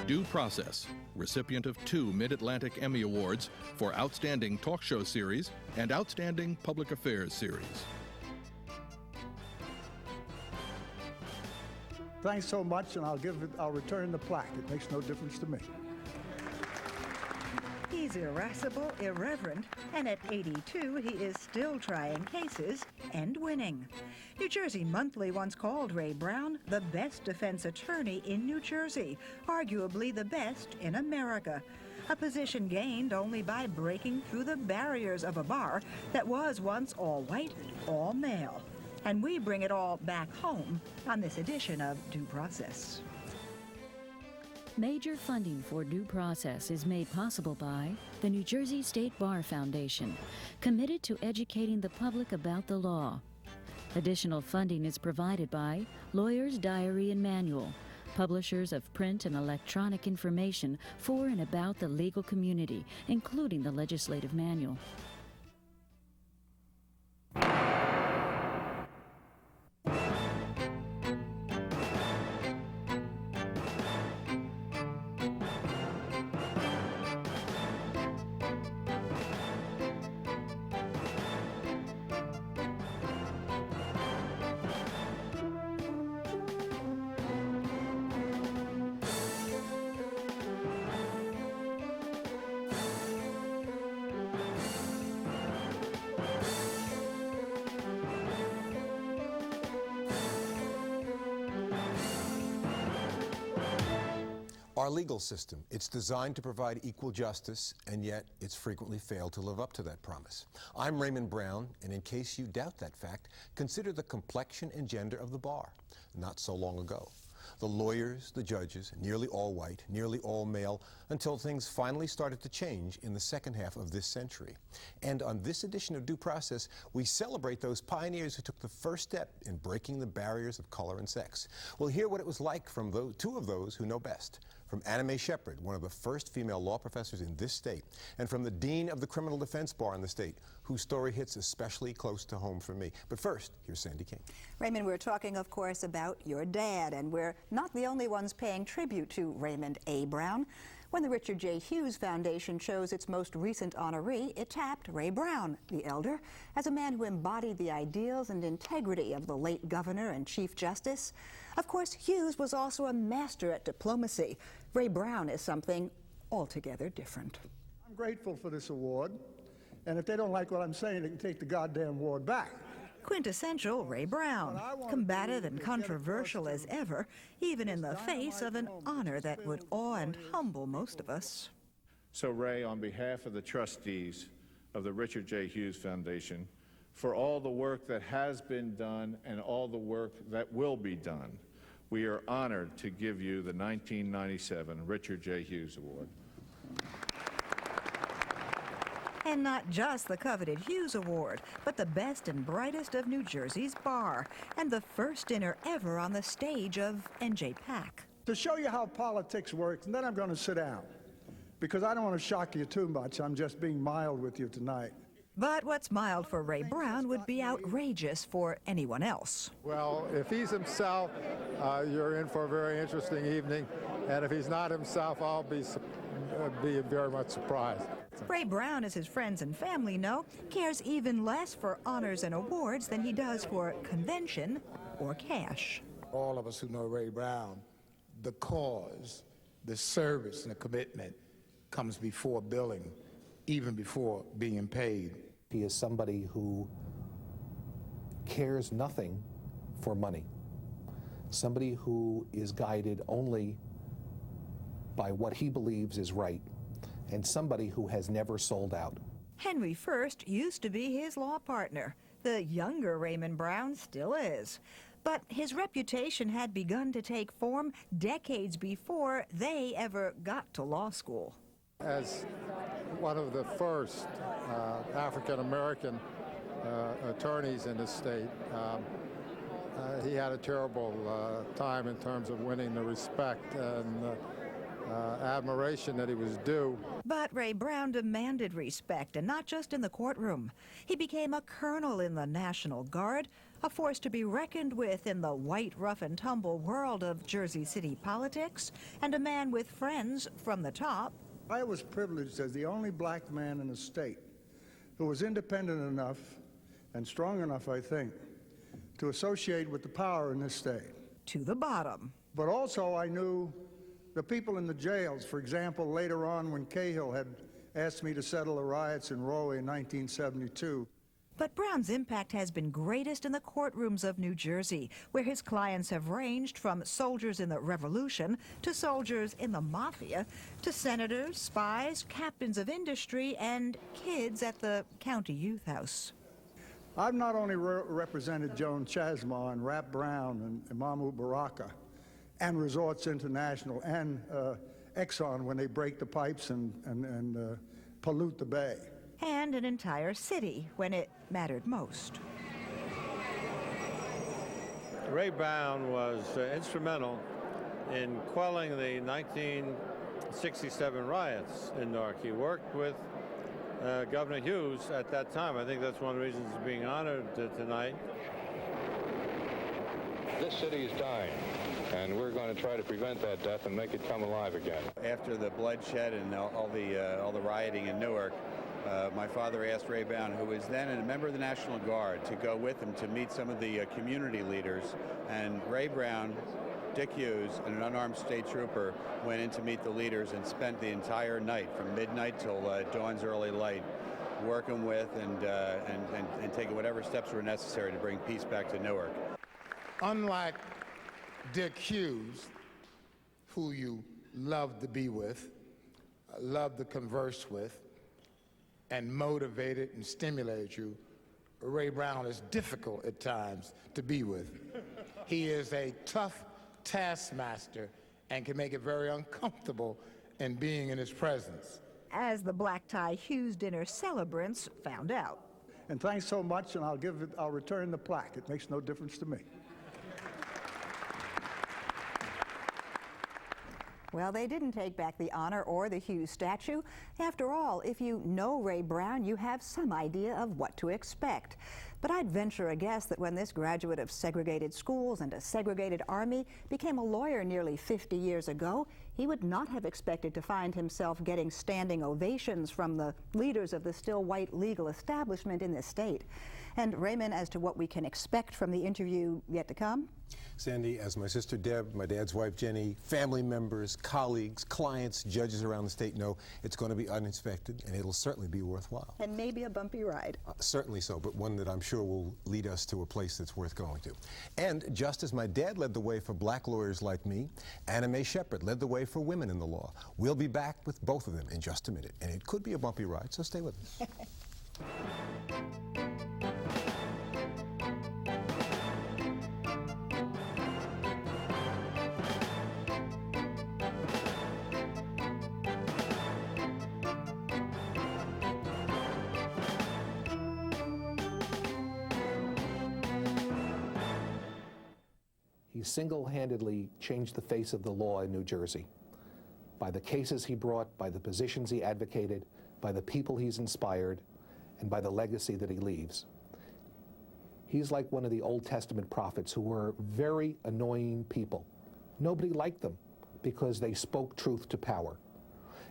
Due Process, recipient of 2 Mid-Atlantic Emmy Awards for Outstanding Talk Show Series and Outstanding Public Affairs Series. Thanks so much, and I'll return the plaque. It makes no difference to me. He's irascible, irreverent, and at 82, he is still trying cases and winning. New Jersey Monthly once called Ray Brown the best defense attorney in New Jersey, arguably the best in America. A position gained only by breaking through the barriers of a bar that was once all white, all male. And we bring it all back home on this edition of Due Process. Major funding for Due Process is made possible by the New Jersey State Bar Foundation, committed to educating the public about the law. Additional funding is provided by Lawyer's Diary and Manual, publishers of print and electronic information for and about the legal community, including the Legislative Manual. Our legal system, it's designed to provide equal justice, and yet it's frequently failed to live up to that promise. I'm Raymond Brown, and in case you doubt that fact, consider the complexion and gender of the bar. Not so long ago, the lawyers, the judges, nearly all white, nearly all male, until things finally started to change in the second half of this century. And on this edition of Due Process, we celebrate those pioneers who took the first step in breaking the barriers of color and sex. We'll hear what it was like from two of those who know best. From Anna Mae Shepherd, one of the first female law professors in this state, and from the dean of the criminal defense bar in the state, whose story hits especially close to home for me. But first, here's Sandy King. Raymond, we're talking, of course, about your dad, and we're not the only ones paying tribute to Raymond A. Brown. When the Richard J. Hughes Foundation chose its most recent honoree, it tapped Ray Brown, the elder, as a man who embodied the ideals and integrity of the late governor and Chief Justice. Of course, Hughes was also a master at diplomacy. Ray Brown is something altogether different. I'm grateful for this award, and if they don't like what I'm saying, they can take the goddamn award back. Quintessential Ray Brown, combative and controversial as ever, even in the face of an honor that would awe and humble most of us. So Ray, on behalf of the trustees of the Richard J. Hughes Foundation, for all the work that has been done and all the work that will be done, we are honored to give you the 1997 Richard J. Hughes Award. And not just the coveted Hughes Award, but the best and brightest of New Jersey's bar, and the first dinner ever on the stage of NJPAC. To show you how politics works, and then I'm going to sit down, because I don't want to shock you too much. I'm just being mild with you tonight. But what's mild for Ray Brown would be outrageous for anyone else. Well, if he's himself, you're in for a very interesting evening, and if he's not himself, I'll be very much surprised. Ray Brown, as his friends and family know, cares even less for honors and awards than he does for convention or cash. All of us who know Ray Brown, the cause, the service, and the commitment comes before billing, even before being paid. He is somebody who cares nothing for money, somebody who is guided only by what he believes is right, and somebody who has never sold out. Henry First used to be his law partner. The younger Raymond Brown still is. But his reputation had begun to take form decades before they ever got to law school. As one of the first African-American attorneys in the state, he had a terrible time in terms of winning the respect and admiration that he was due. But Ray Brown demanded respect, and not just in the courtroom. He became a colonel in the National Guard, a force to be reckoned with in the white rough-and-tumble world of Jersey City politics, and a man with friends from the top. I was privileged as the only black man in the state who was independent enough and strong enough, I think, to associate with the power in this state. To the bottom. But also I knew the people in the jails. For example, later on when Cahill had asked me to settle the riots in Rahway in 1972. But Brown's impact has been greatest in the courtrooms of New Jersey, where his clients have ranged from soldiers in the Revolution to soldiers in the Mafia to senators, spies, captains of industry, and kids at the county youth house. I've not only represented Joan Chazma and Rap Brown and Mahmoud Baraka and Resorts International and Exxon when they break the pipes and pollute the bay. And an entire city when it mattered most. Ray Brown was instrumental in quelling the 1967 riots in Newark. He worked with Governor Hughes at that time. I think that's one of the reasons he's being honored tonight. This city is dying, and we're going to try to prevent that death and make it come alive again. After the bloodshed and all the rioting in Newark, my father asked Ray Brown, who was then a member of the National Guard, to go with him to meet some of the community leaders. And Ray Brown, Dick Hughes, and an unarmed state trooper went in to meet the leaders and spent the entire night, from midnight till dawn's early light, working with and taking whatever steps were necessary to bring peace back to Newark. Unlike Dick Hughes, who you loved to be with, loved to converse with, and motivated and stimulated you, Ray Brown is difficult at times to be with. He is a tough taskmaster and can make it very uncomfortable in being in his presence. As the black tie Hughes dinner celebrants found out. And thanks so much, and I'll return the plaque. It makes no difference to me. Well, they didn't take back the honor or the Hughes statue. After all, if you know Ray Brown, you have some idea of what to expect. But I'd venture a guess that when this graduate of segregated schools and a segregated army became a lawyer nearly 50 years ago, he would not have expected to find himself getting standing ovations from the leaders of the still white legal establishment in this state. And Raymond, as to what we can expect from the interview yet to come? Sandy, as my sister Deb, my dad's wife Jenny, family members, colleagues, clients, judges around the state know, it's going to be unexpected, and it'll certainly be worthwhile. And maybe a bumpy ride. Certainly so, but one that I'm sure will lead us to a place that's worth going to. And just as my dad led the way for black lawyers like me, Anna Mae Shepherd led the way for women in the law. We'll be back with both of them in just a minute, and it could be a bumpy ride, so stay with us. He single-handedly changed the face of the law in New Jersey by the cases he brought, by the positions he advocated, by the people he's inspired, and by the legacy that he leaves. He's like one of the Old Testament prophets who were very annoying people. Nobody liked them because they spoke truth to power.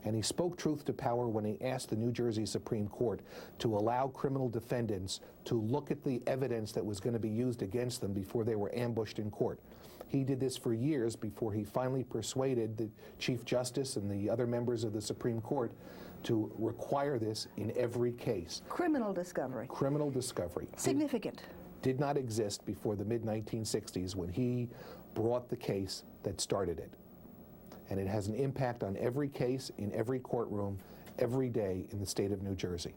And he spoke truth to power when he asked the New Jersey Supreme Court to allow criminal defendants to look at the evidence that was going to be used against them before they were ambushed in court. He did this for years before he finally persuaded the Chief Justice and the other members of the Supreme Court to require this in every case. Criminal discovery. Criminal discovery. Significant. Did not exist before the mid-1960s when he brought the case that started it. And it has an impact on every case, in every courtroom, every day in the state of New Jersey.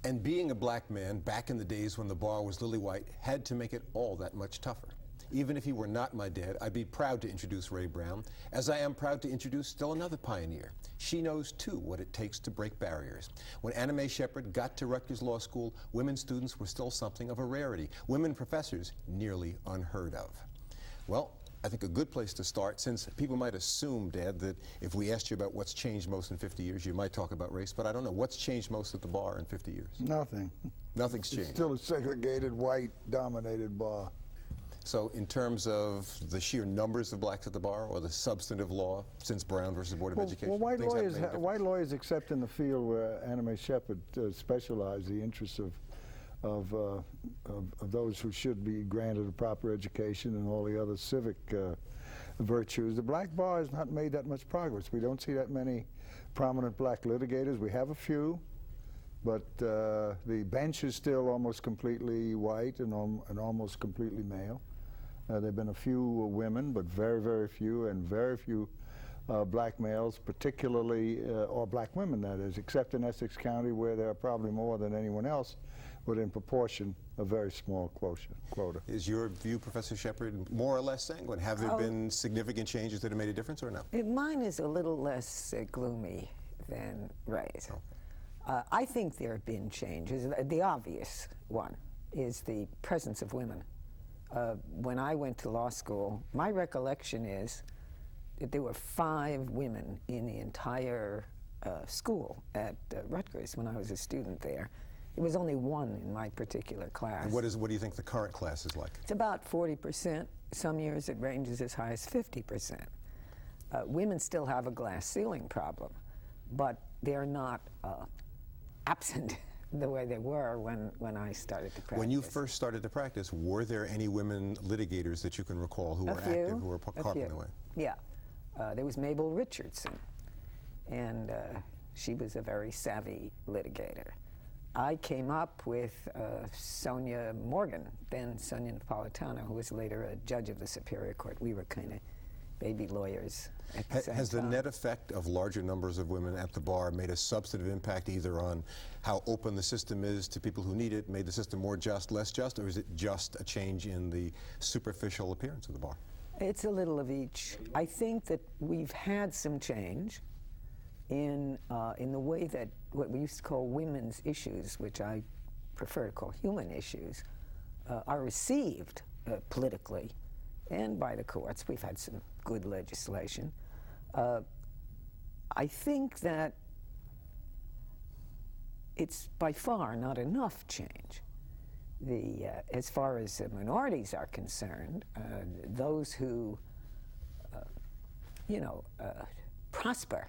And being a black man back in the days when the bar was lily white had to make it all that much tougher. Even if he were not my dad, I'd be proud to introduce Ray Brown, as I am proud to introduce still another pioneer. She knows, too, what it takes to break barriers. When Anna Mae Shepherd got to Rutgers Law School, women students were still something of a rarity. Women professors, nearly unheard of. Well, I think, a good place to start, since people might assume, Dad, that if we asked you about what's changed most in 50 years, you might talk about race, but I don't know. What's changed most at the bar in 50 years? Nothing. Nothing's changed. It's still a segregated, white-dominated bar. So in terms of the sheer numbers of blacks at the bar or the substantive law since Brown versus Board of Education? Well, white lawyers, except in the field where Anna Mae Shepherd specialized, the interests of those who should be granted a proper education and all the other civic virtues. The black bar has not made that much progress. We don't see that many prominent black litigators. We have a few, but the bench is still almost completely white and almost completely male. There have been a few women, but very, very few, and very few black males, particularly, or black women, that is, except in Essex County, where there are probably more than anyone else, but in proportion, a very small quota. Is your view, Professor Shepherd, more or less sanguine? Have there been significant changes that have made a difference, or no? Mine is a little less gloomy than Ray's. I think there have been changes. The obvious one is the presence of women. When I went to law school, my recollection is that there were 5 women in the entire school at Rutgers when I was a student there. There was only 1 in my particular class. And what do you think the current class is like? It's about 40%. Some years it ranges as high as 50%. Women still have a glass ceiling problem, but they're not absent the way they were when I started to practice. When you first started to practice, were there any women litigators that you can recall who were active, who were carving the way? Yeah. There was Mabel Richardson, and she was a very savvy litigator. I came up with Sonia Morgan, then Sonia Napolitano, who was later a judge of the Superior Court. We were kind of baby lawyers at the same Has the time. net effect of larger numbers of women at the bar made a substantive impact either on how open the system is to people who need it, made the system more just, less just, or is it just a change in the superficial appearance of the bar? It's a little of each. I think that we've had some change in the way that what we used to call women's issues, which I prefer to call human issues, are received politically and by the courts. We've had some good legislation. I think that it's by far not enough change. As far as minorities are concerned, those who, prosper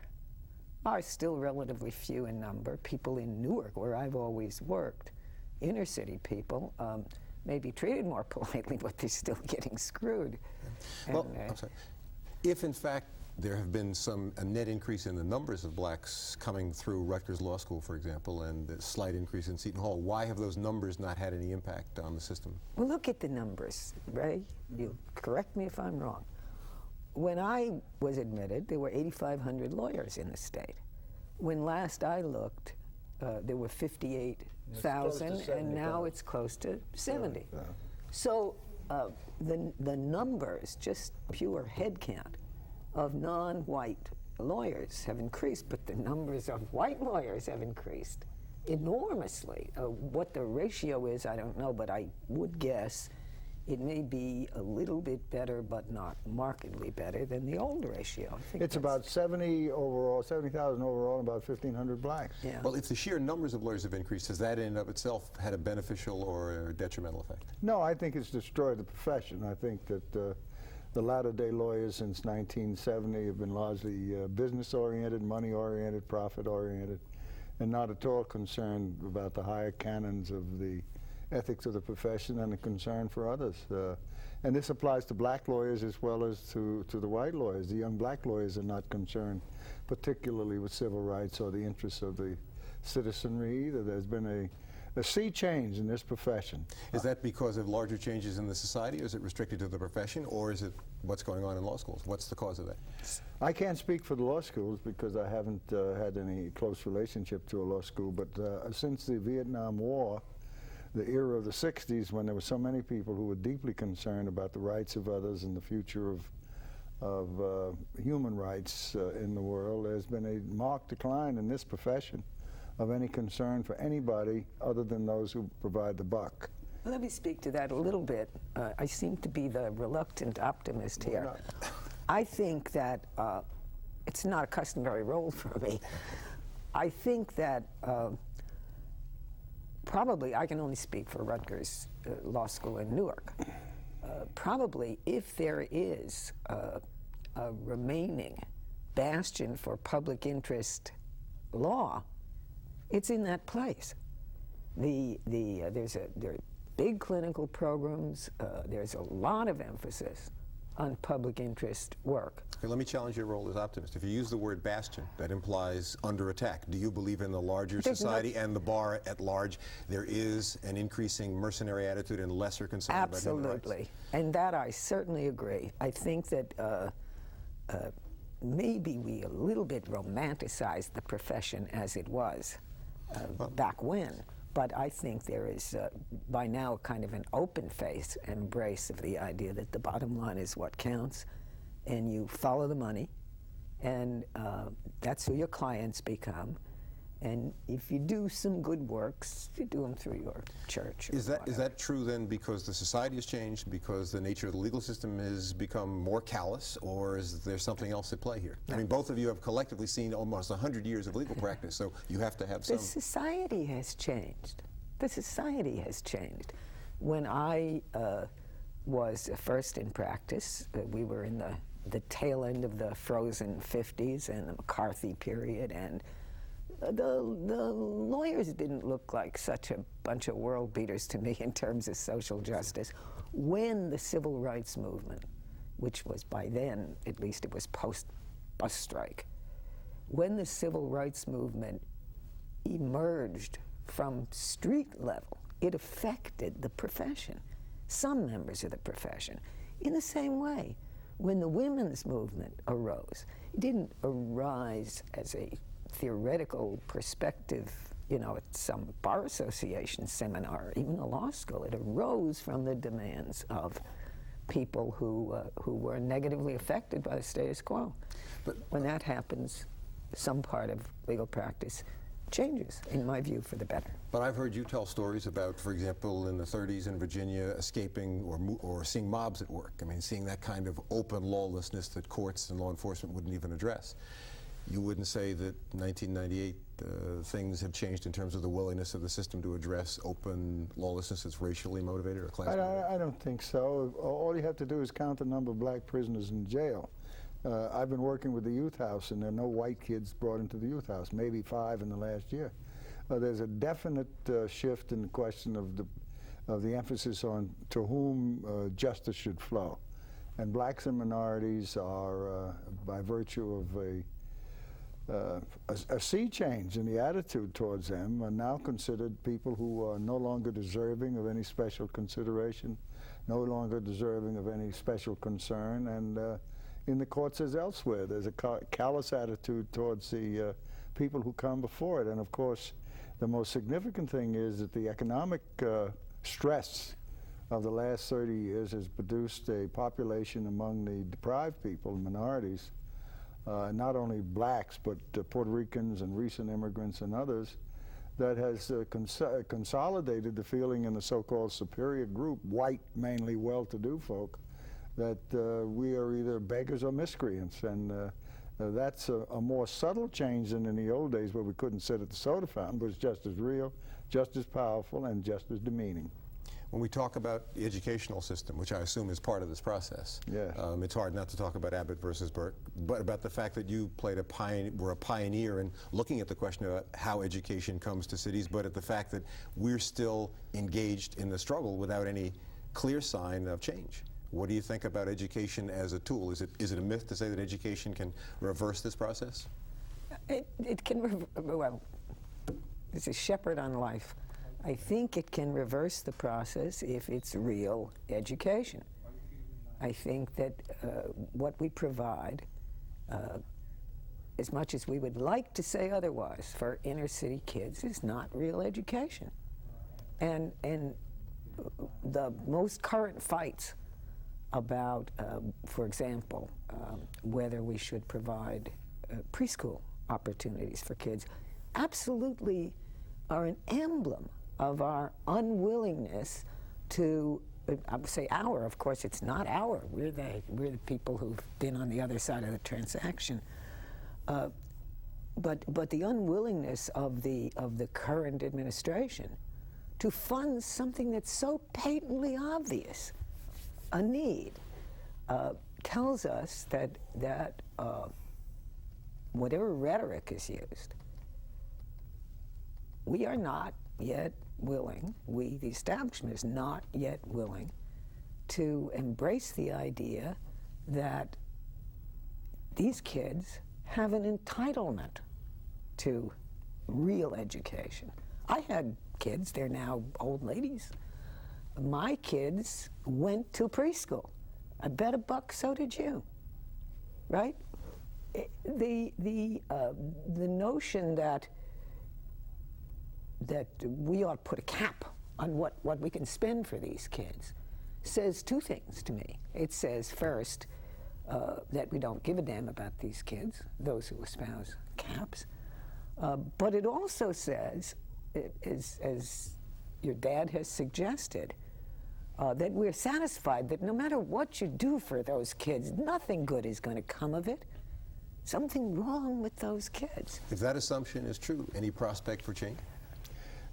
are still relatively few in number. People in Newark, where I've always worked, inner city people, may be treated more politely, but they're still getting screwed. Well, I'm sorry. If in fact there have been a net increase in the numbers of blacks coming through Rutgers Law School, for example, and a slight increase in Seton Hall, why have those numbers not had any impact on the system? Well, look at the numbers, Ray. You correct me if I'm wrong. When I was admitted, there were 8,500 lawyers in the state. When last I looked, there were 58,000, and now it's close to 70. Yeah. So the numbers, just pure head count, of non-white lawyers have increased, but the numbers of white lawyers have increased enormously. What the ratio is, I don't know, but I would guess it may be a little bit better, but not markedly better than the old ratio. I think it's about 70,000 overall, and about 1,500 blacks. Yeah. Well, if the sheer numbers of lawyers have increased, has that in and of itself had a beneficial or a detrimental effect? No, I think it's destroyed the profession. I think that the latter-day lawyers since 1970 have been largely business-oriented, money-oriented, profit-oriented, and not at all concerned about the higher canons of the ethics of the profession and the concern for others. And this applies to black lawyers as well as to the white lawyers. The young black lawyers are not concerned particularly with civil rights or the interests of the citizenry either. There's been a sea change in this profession. Is that because of larger changes in the society, or is it restricted to the profession, or is it what's going on in law schools? What's the cause of that? I can't speak for the law schools because I haven't had any close relationship to a law school, but since the Vietnam War, the era of the 60s, when there were so many people who were deeply concerned about the rights of others and the future of human rights in the world, there's been a marked decline in this profession of any concern for anybody other than those who provide the buck. Let me speak to that a little bit. I seem to be the reluctant optimist here. I think that it's not a customary role for me. I think that probably, I can only speak for Rutgers Law School in Newark, probably if there is a remaining bastion for public interest law, it's in that place. There are big clinical programs. There's a lot of emphasis on public interest work. Okay, let me challenge your role as optimist. If you use the word bastion, that implies under attack. Do you believe in the larger society and the bar at large, there is an increasing mercenary attitude and lesser concern about human rights? Absolutely, and that I certainly agree. I think that maybe we a little bit romanticized the profession as it was back when. But I think there is, by now, kind of an open-faced embrace of the idea that the bottom line is what counts, and you follow the money, and that's who your clients become. And if you do some good works, you do them through your church. Is that true then because the society has changed, because the nature of the legal system has become more callous, or is there something else at play here? I mean, both of you have collectively seen almost 100 years of legal practice, so you have to have some... The society has changed. The society has changed. When I was first in practice, we were in the tail end of the frozen 50s and the McCarthy period, and the lawyers didn't look like such a bunch of world beaters to me in terms of social justice. When the civil rights movement, which was by then, at least it was post-bus strike, when the civil rights movement emerged from street level, it affected the profession, some members of the profession. In the same way, when the women's movement arose, it didn't arise as a theoretical perspective, you know, at some bar association seminar, even a law school. It arose from the demands of people who were negatively affected by the status quo. But when that happens, some part of legal practice changes, in my view, for the better. But I've heard you tell stories about, for example, in the 30s in Virginia, escaping or seeing mobs at work. I mean, seeing that kind of open lawlessness that courts and law enforcement wouldn't even address. You wouldn't say that 1998 things have changed in terms of the willingness of the system to address open lawlessness that's racially motivated or class motivated? I don't think so. All you have to do is count the number of black prisoners in jail. I've been working with the youth house, and there are no white kids brought into the youth house, maybe 5 in the last year. There's a definite shift in the question of the emphasis on to whom justice should flow. And blacks and minorities are, by virtue of a sea change in the attitude towards them, are now considered people who are no longer deserving of any special consideration, no longer deserving of any special concern, and in the courts as elsewhere, there's a callous attitude towards the people who come before it. And of course, the most significant thing is that the economic stress of the last 30 years has produced a population among the deprived people, minorities, not only blacks, but Puerto Ricans and recent immigrants and others, that has consolidated the feeling in the so-called superior group, white, mainly well-to-do folk, that we are either beggars or miscreants. And that's a more subtle change than in the old days where we couldn't sit at the soda fountain, but it's just as real, just as powerful, and just as demeaning. When we talk about the educational system, which I assume is part of this process, it's hard not to talk about Abbott versus Burke, but about the fact that you were a pioneer in looking at the question of how education comes to cities, but at the fact that we're still engaged in the struggle without any clear sign of change. What do you think about education as a tool? Is it a myth to say that education can reverse this process? It can, well, it's a shepherd on life. I think it can reverse the process if it's real education. I think that what we provide, as much as we would like to say otherwise for inner city kids, is not real education. And the most current fights about, for example, whether we should provide preschool opportunities for kids, absolutely are an emblem of our unwillingness to, I would say our, of course it's not our, we're the people who've been on the other side of the transaction. But the unwillingness of the current administration to fund something that's so patently obvious, a need, tells us that whatever rhetoric is used, we are not yet willing, the establishment is not yet willing to embrace the idea that these kids have an entitlement to real education. I had kids, they're now old ladies. My kids went to preschool. I bet $1 so did you, right? The notion that we ought to put a cap on what we can spend for these kids says two things to me. It says, first, that we don't give a damn about these kids, those who espouse caps. But it also says, as your dad has suggested, that we're satisfied that no matter what you do for those kids, nothing good is going to come of it. Something wrong with those kids. If that assumption is true, any prospect for change?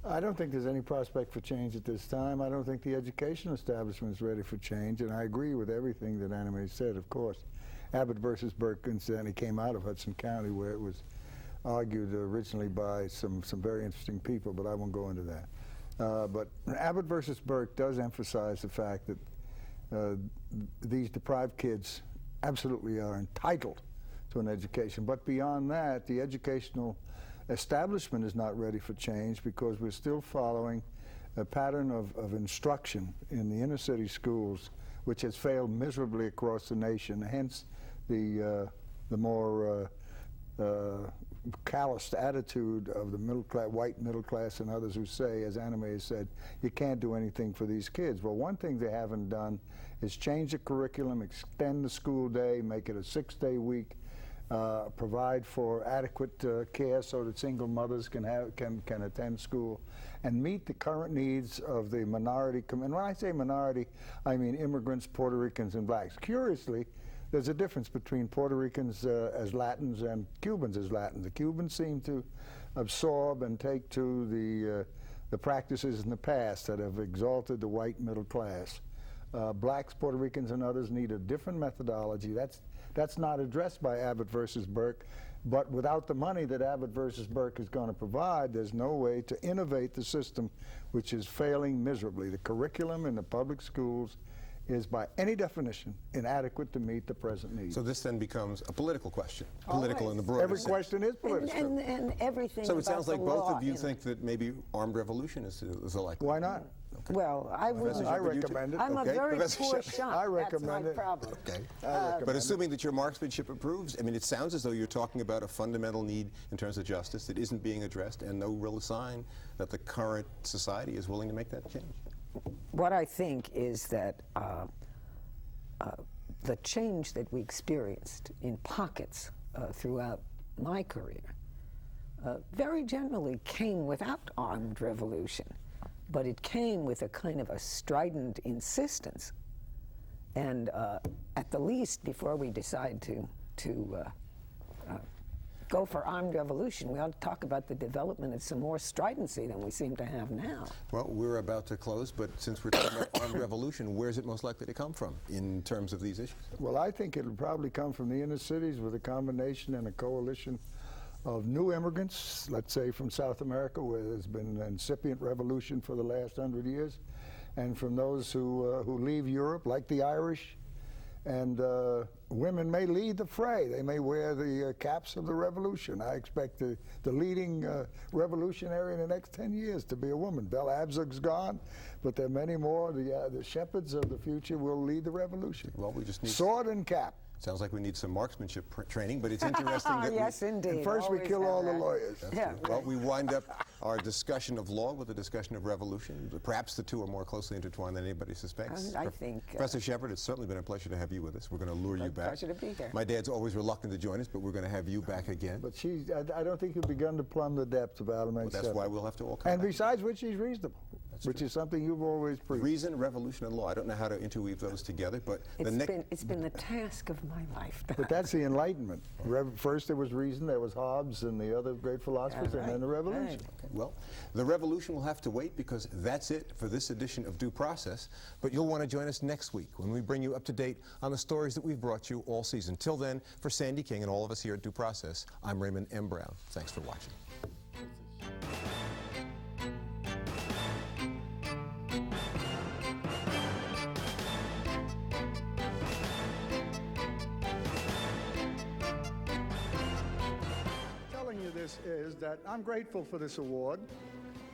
I don't think there's any prospect for change at this time. I don't think the education establishment is ready for change, and I agree with everything that Anna Mae said, of course. Abbott versus Burke, incidentally, came out of Hudson County, where it was argued originally by some very interesting people, but I won't go into that. But Abbott versus Burke does emphasize the fact that these deprived kids absolutely are entitled to an education. But beyond that, the educational establishment is not ready for change because we're still following a pattern of instruction in the inner city schools which has failed miserably across the nation, hence the more calloused attitude of the middle class, white middle class and others who say, as Anna Mae said, you can't do anything for these kids. Well, one thing they haven't done is change the curriculum, extend the school day, make it a 6-day week, provide for adequate care so that single mothers can attend school, and meet the current needs of the minority. And when I say minority, I mean immigrants, Puerto Ricans, and blacks. Curiously, there's a difference between Puerto Ricans as Latins and Cubans as Latins. The Cubans seem to absorb and take to the practices in the past that have exalted the white middle class. Blacks, Puerto Ricans, and others need a different methodology. That's not addressed by Abbott versus Burke, but without the money that Abbott versus Burke is going to provide, there's no way to innovate the system, which is failing miserably. The curriculum in the public schools is by any definition inadequate to meet the present needs. So this then becomes a political question, political in the broader Every sense. question is political. And everything So it sounds like both of you in think that maybe armed revolution is a likely. Why not? Okay. Well, I wouldn't. I recommend it. I'm Okay. a very Professor poor Shepard. shot. I recommend That's my it. problem. Okay. recommend But assuming that your marksmanship approves, I mean, it sounds as though you're talking about a fundamental need in terms of justice that isn't being addressed, and no real sign that the current society is willing to make that change. What I think is that the change that we experienced in pockets throughout my career very generally came without armed revolution, but it came with a kind of a strident insistence. And at the least, before we decide to go for armed revolution, we ought to talk about the development of some more stridency than we seem to have now. Well, we're about to close, but since we're talking about armed revolution, where's it most likely to come from in terms of these issues? Well, I think it'll probably come from the inner cities with a combination and a coalition of new immigrants, let's say from South America, where there's been an incipient revolution for the last 100 years, and from those who leave Europe, like the Irish. And women may lead the fray. They may wear the caps of the revolution. I expect the leading revolutionary in the next 10 years to be a woman. Bella Abzug's gone, but there are many more. The shepherds of the future will lead the revolution. Well, we just need sword and cap. Sounds like we need some marksmanship training, but it's interesting that yes, indeed. And first we kill all the lawyers. Yeah. Well, we wind up our discussion of law with a discussion of revolution. Perhaps the two are more closely intertwined than anybody suspects. I think. Professor Shepard, it's certainly been a pleasure to have you with us. We're going to lure you back. Pleasure to be here. My dad's always reluctant to join us, but we're going to have you back again. But I don't think you've begun to plumb the depths of Anna Mae Well, that's Shepard. why we'll have to all come And back. besides which, she's reasonable. which is something you've always preached. Reason, revolution, and law. I don't know how to interweave those together, but it's been the task of my life. But that's the Enlightenment. First there was reason, there was Hobbes and the other great philosophers, and then the revolution. Okay. Well, the revolution will have to wait because that's it for this edition of Due Process. But you'll want to join us next week when we bring you up to date on the stories that we've brought you all season. Till then, for Sandy King and all of us here at Due Process, I'm Raymond M. Brown. Thanks for watching. Is that I'm grateful for this award,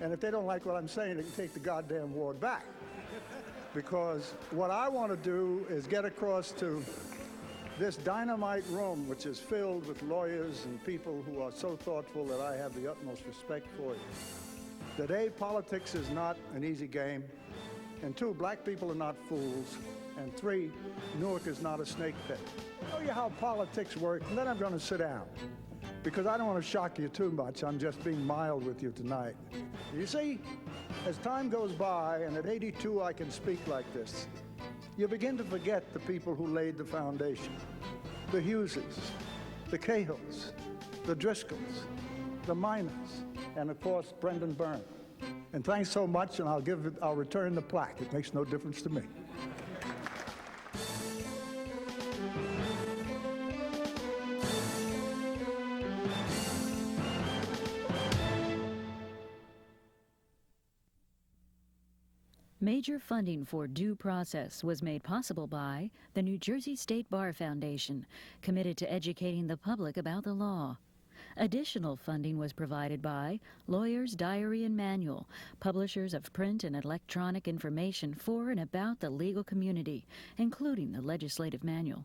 and if they don't like what I'm saying, they can take the goddamn award back. Because what I want to do is get across to this dynamite room, which is filled with lawyers and people who are so thoughtful that I have the utmost respect for you, that A, politics is not an easy game, and 2, black people are not fools, and 3, Newark is not a snake pit. I'll tell you how politics work, and then I'm going to sit down, because I don't want to shock you too much. I'm just being mild with you tonight. You see, as time goes by, and at 82 I can speak like this, you begin to forget the people who laid the foundation. The Hugheses, the Cahills, the Driscolls, the Miners, and of course, Brendan Byrne. And thanks so much, and I'll return the plaque. It makes no difference to me. Major funding for Due Process was made possible by the New Jersey State Bar Foundation, committed to educating the public about the law. Additional funding was provided by Lawyer's Diary and Manual, publishers of print and electronic information for and about the legal community, including the legislative manual.